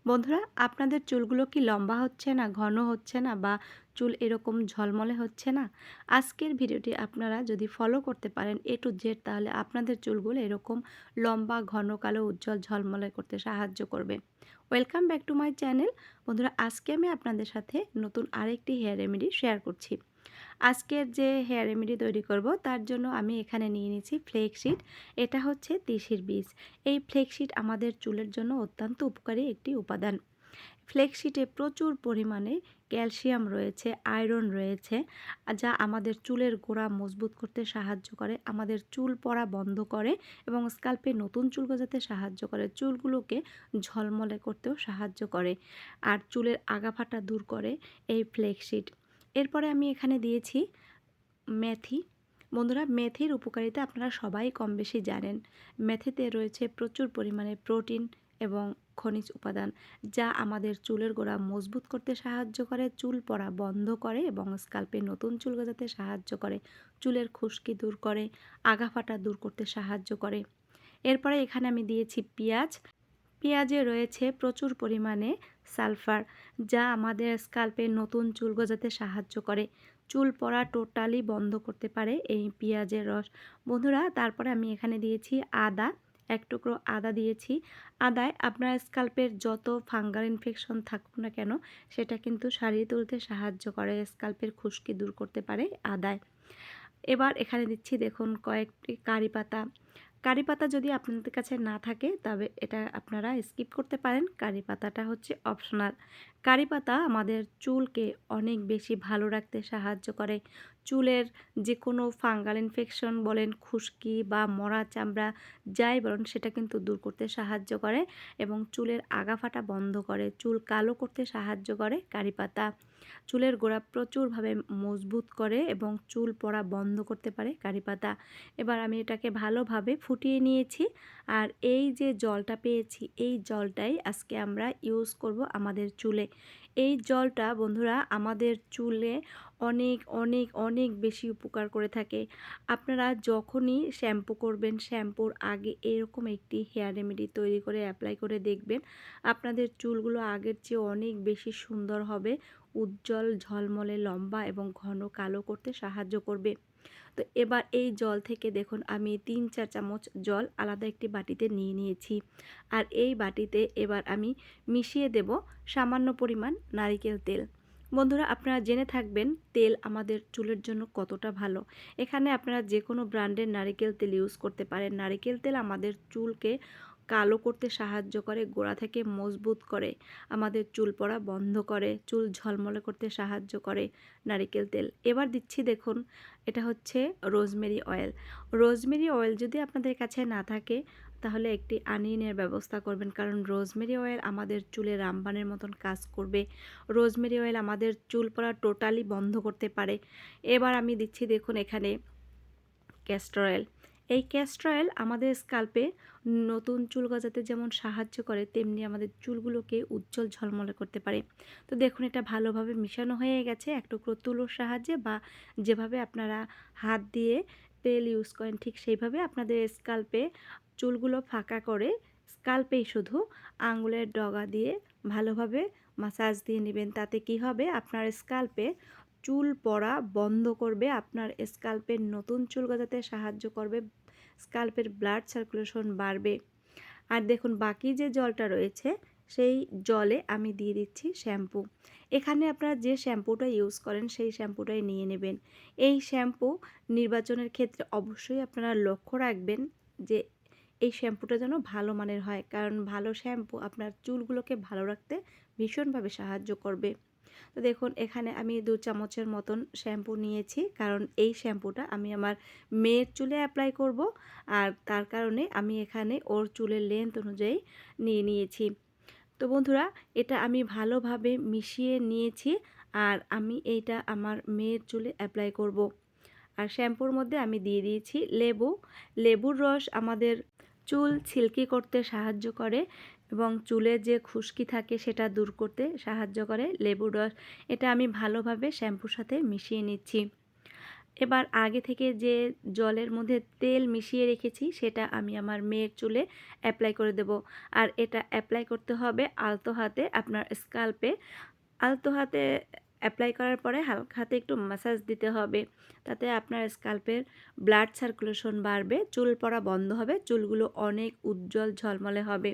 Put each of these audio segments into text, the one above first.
বন্ধুরা, আপনাদের চুলগুলো কি লম্বা হচ্ছে না, ঘন হচ্ছে না বা চুল এরকম ঝলমলে হচ্ছে না? আজকের ভিডিওটি আপনারা যদি ফলো করতে পারেন A to Z, তাহলে আপনাদের চুলগুলো এরকম লম্বা, ঘন, কালো, উজ্জ্বল, ঝলমলে করতে সাহায্য করবে। Welcome back to my channel. বন্ধুরা, আজকে আমি আপনাদের সাথে নতুন আরেকটি হেয়ার রেমেডি শেয়ার করছি। আজকের যে হেয়ার রেমেডি তৈরি করব তার জন্য আমি এখানে নিয়ে নিয়েছি ফ্লেক্সিড। এটা হচ্ছে তিসির বীজ। এই ফ্লেক্সিড আমাদের চুলের জন্য অত্যন্ত উপকারী একটি উপাদান। ফ্লেক্সিডে প্রচুর পরিমাণে ক্যালসিয়াম রয়েছে, আয়রন রয়েছে, যা আমাদের চুলের গোড়া মজবুত করতে সাহায্য করে, আমাদের চুল পড়া বন্ধ করে এবং স্কাল্পে নতুন চুল গজাতে সাহায্য করে, চুলগুলোকে ঝলমলে করতেও সাহায্য করে, আর চুলের আগাফাটা দূর করে এই ফ্লেক্সিড। এরপরে আমি এখানে দিয়েছি মেথি। বন্ধুরা, মেথির উপকারিতা আপনারা সবাই কম বেশি জানেন। মেথিতে রয়েছে প্রচুর পরিমাণে প্রোটিন এবং খনিজ উপাদান, যা আমাদের চুলের গোড়া মজবুত করতে সাহায্য করে, চুল পড়া বন্ধ করে এবং স্কাল্পে নতুন চুল গজাতে সাহায্য করে, চুলের খুশকি দূর করে, আগাফাটা দূর করতে সাহায্য করে। এরপরে এখানে আমি দিয়েছি পেঁয়াজ। পেঁয়াজে রয়েছে প্রচুর পরিমাণে সালফার, যা আমাদের স্কাল্পে নতুন চুল গজাতে সাহায্য করে, চুল পড়া টোটালি বন্ধ করতে পারে এই পেঁয়াজের রস। বন্ধুরা, তারপরে আমি এখানে দিয়েছি আদা। এক টুকরো আদা দিয়েছি। আদায় আপনার স্কাল্পের যত ফাঙ্গাল ইনফেকশন থাকুক না কেন, সেটা কিন্তু সারিয়ে তুলতে সাহায্য করে, স্কাল্পের খুশকি দূর করতে পারে আদায়। এবার এখানে দিচ্ছি দেখুন কয়েকটি কারি পাতা। কারি পাতা যদি আপনাদের কাছে না থাকে তবে এটা আপনারা স্কিপ করতে পারেন। কারি পাতাটা হচ্ছে অপশনাল। কারি পাতা আমাদের চুলকে অনেক বেশি ভালো রাখতে সাহায্য করে। চুলের যে কোনো ফাঙ্গাল ইনফেকশন বলেন, খুশকি বা মরা চামড়া যাই বলেন, সেটা কিন্তু দূর করতে সাহায্য করে এবং চুলের আগাফাটা বন্ধ করে, চুল কালো করতে সাহায্য করে কারি পাতা। চুলের গোড়া প্রচুরভাবে মজবুত করে এবং চুল পড়া বন্ধ করতে পারে কারি পাতা। এবার আমি এটাকে ভালোভাবে ফুটিয়ে নিয়েছি, আর এই যে জলটা পেয়েছি, এই জলটাই আজকে আমরা ইউজ করব আমাদের চুলে। এই জলটা বন্ধুরা আমাদের চুলে অনেক অনেক অনেক বেশি উপকার করে থাকে। আপনারা যখনই শ্যাম্পু করবেন, শ্যাম্পুর আগে এরকম একটি হেয়ার রেমেডি তৈরি করে অ্যাপ্লাই করে দেখবেন, আপনাদের চুলগুলো আগের চেয়ে অনেক বেশি সুন্দর হবে, উজ্জ্বল, ঝলমলে, লম্বা এবং ঘন কালো করতে সাহায্য করবে। তো এবার এই জল থেকে দেখুন আমি ৩-৪ চামচ জল আলাদা একটি বাটিতে নিয়ে নিয়েছি, আর এই বাটিতে এবার আমি মিশিয়ে দেব সামান্য পরিমাণ নারিকেল তেল। বন্ধুরা, আপনারা জেনে থাকবেন তেল আমাদের চুলের জন্য কতটা ভালো। এখানে আপনারা যে কোনো ব্র্যান্ডের নারিকেল তেল ইউজ করতে পারেন। নারিকেল তেল আমাদের চুলকে কালো করতে সাহায্য করে, গোড়া থেকে মজবুত করে, আমাদের চুল পড়া বন্ধ করে, চুল ঝলমলে করতে সাহায্য করে নারিকেল তেল। এবার দিচ্ছি দেখুন, এটা হচ্ছে রোজমেরি অয়েল। রোজমেরি অয়েল যদি আপনাদের কাছে না থাকে তাহলে একটি আনিনের ব্যবস্থা করবেন, কারণ রোজমেরি অয়েল আমাদের চুলে রামবানের মতন কাজ করবে। রোজমেরি অয়েল আমাদের চুল পড়া টোটালি বন্ধ করতে পারে। এবার আমি দিচ্ছি দেখুন এখানে ক্যাস্টর অয়েল। এই ক্যাস্টর অয়েল আমাদের স্কাল্পে নতুন চুল গজাতে যেমন সাহায্য করে, তেমনি আমাদের চুলগুলোকে উজ্জ্বল ঝলমলে করতে পারে। তো দেখুন এটা ভালোভাবে মিশানো হয়ে গেছে এক টুকরো তুলোর সাহায্যে, বা যেভাবে আপনারা হাত দিয়ে তেল ইউজ করেন ঠিক সেইভাবে আপনাদের স্কাল্পে চুলগুলো ফাঁকা করে স্কাল্পেই শুধু আঙুলের ডগা দিয়ে ভালোভাবে মাসাজ দিয়ে নেবেন। তাতে কি হবে, আপনার স্কাল্পে চুল পড়া বন্ধ করবে, আপনার স্কাল্পের নতুন চুল গজাতে সাহায্য করবে, স্কাল্পের ব্লাড সার্কুলেশন বাড়বে। আর দেখুন বাকি যে জলটা রয়েছে, সেই জলে আমি দিয়ে দিচ্ছি শ্যাম্পু। এখানে আপনারা যে শ্যাম্পুটা ইউজ করেন সেই শ্যাম্পুটাই নিয়ে নেবেন। এই শ্যাম্পু নির্বাচনের ক্ষেত্রে অবশ্যই আপনারা লক্ষ্য রাখবেন যে এই শ্যাম্পুটা যেন ভালো মানের হয়, কারণ ভালো শ্যাম্পু আপনার চুলগুলোকে ভালো রাখতে ভীষণভাবে সাহায্য করবে। তো দেখুন এখানে আমি 2 চামচের মতন শ্যাম্পু নিয়েছি, কারণ এই শ্যাম্পুটা আমি আমার মেয়ের চুলে অ্যাপ্লাই করব, আর তার কারণে আমি এখানে ওর চুলের লেন্থ অনুযায়ী নিয়ে নিয়েছি। তো বন্ধুরা, এটা আমি ভালোভাবে মিশিয়ে নিয়েছি, আর আমি এইটা আমার মেয়ের চুলে অ্যাপ্লাই করব। আর শ্যাম্পুর মধ্যে আমি দিয়ে দিয়েছি লেবু। লেবুর রস আমাদের চুল সিল্কি করতে সাহায্য করে এবং চুলে যে খুশকি থাকে সেটা দূর করতে সাহায্য করে লেবুর রস। এটা আমি ভালোভাবে শ্যাম্পুর সাথে মিশিয়ে নিচ্ছি। এবার আগে থেকে যে জলের মধ্যে তেল মিশিয়ে রেখেছি সেটা আমি আমার মেয়ের চুলে অ্যাপ্লাই করে দেব। আর এটা অ্যাপ্লাই করতে হবে আলতো হাতে আপনার স্কাল্পে। আলতো হাতে অ্যাপ্লাই করার পরে হালকা হাতে একটু ম্যাসাজ দিতে হবে। তাতে আপনার স্কাল্পের ব্লাড সার্কুলেশন বাড়বে, চুল পড়া বন্ধ হবে, চুলগুলো অনেক উজ্জ্বল ঝলমলে হবে।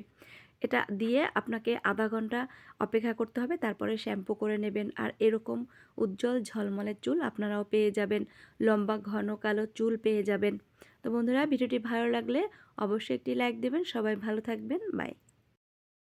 এটা দিয়ে আপনাকে আধা ঘন্টা অপেক্ষা করতে হবে, তারপরে শ্যাম্পু করে নেবেন। আর এরকম উজ্জ্বল ঝলমলে চুল আপনারাও পেয়ে যাবেন, লম্বা ঘন কালো চুল পেয়ে যাবেন। তো বন্ধুরা, ভিডিওটি ভালো লাগলে অবশ্যই একটি লাইক দেবেন। সবাই ভালো থাকবেন, বাই।